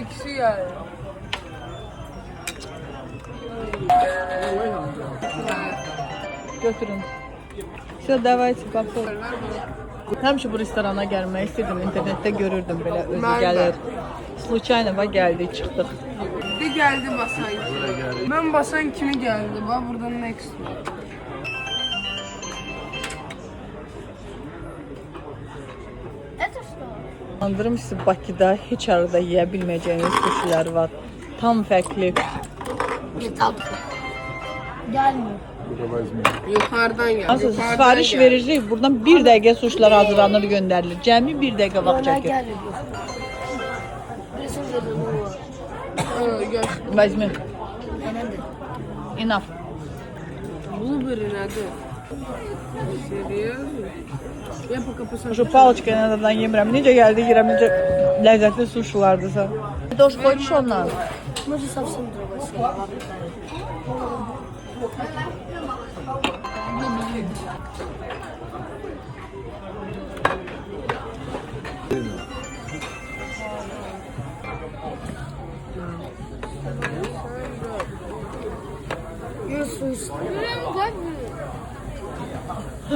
İkisi geldi. Götürün. Все, давайте попробуем. Həmişə bu restorana gəlmək istedim. İnternetdə görürdüm belə özü Mən də. gəlir. Случайно gəldik, çıxdıq. Bir de geldi basan kimi. Ben basan kimi geldi. Bak burada next var. Это что? Andırım sizi Bakıda heç arada yeyə bilməyəcəyiniz suşilər var. Tam fərqli. Не так. Gelmiyor. Yukarıdan geldi. Nasıl yukarıdan sifariş geldi. veririk. Buradan 1 dəqiqə suşlar hazırlanır, göndərilir. Cəmi 1 dəqiqə vaxt Bana çəkir. gelmiyor. Birisi dedi bu var. Gör. Vəzmi. Benim de. Enough. Blueberry nedir? Seriously? Я пока посмотрю. Şu paloçka nədən yemirəm. Necə gəldi, yeyirəm, necə ləzzətli suşlardırsa. Doş qoymuş ondan. Может совсем другой сыр.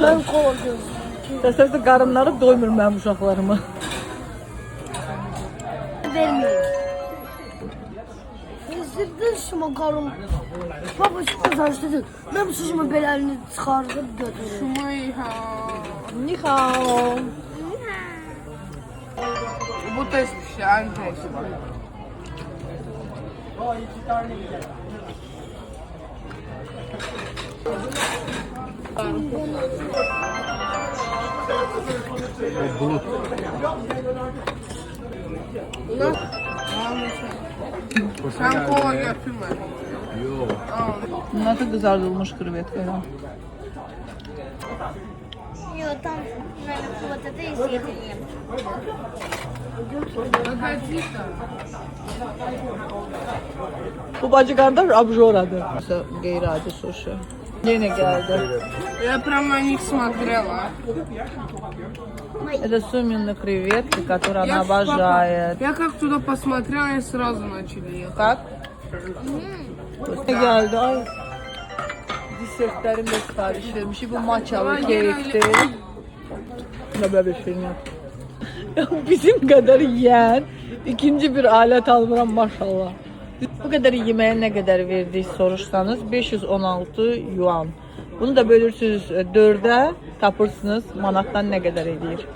Ben kola gözüm. Təsəvvürdə qarınları doymur mənim uşaqlarımı. Vermiyor. Zırdı şu makaron. Baba çok güzel dedi. Ben bu şişimi belalini çıkartıp götürüyorum. Şumayha. Ni hao. Bu test bir şey. Aynı test. Buna sen kola getirme. Bunlar da qızardılmış krevetkayla. Yok там, наверное, вот это и съедем. Погоди-то. Bu bacı qardaş abjoradır. Qeyri-adi suşi. Yenə gəldi. Я прям на них смотрела. Это сумминные креветки, которые она Я, обожает. я как туда посмотрела, и сразу начали ехать. Как? Ne geldi? Ay. Desertlerim de sipariş vermişim. Bu matchalı kekti. Ne böyle bir şey yok. Bizim kadar yiyen ikinci bir alet almıram maşallah. Bu kadar yemeğe ne kadar verdik soruşsanız 516 yuan. Bunu da bölürsünüz 4'e tapırsınız manattan ne kadar edir.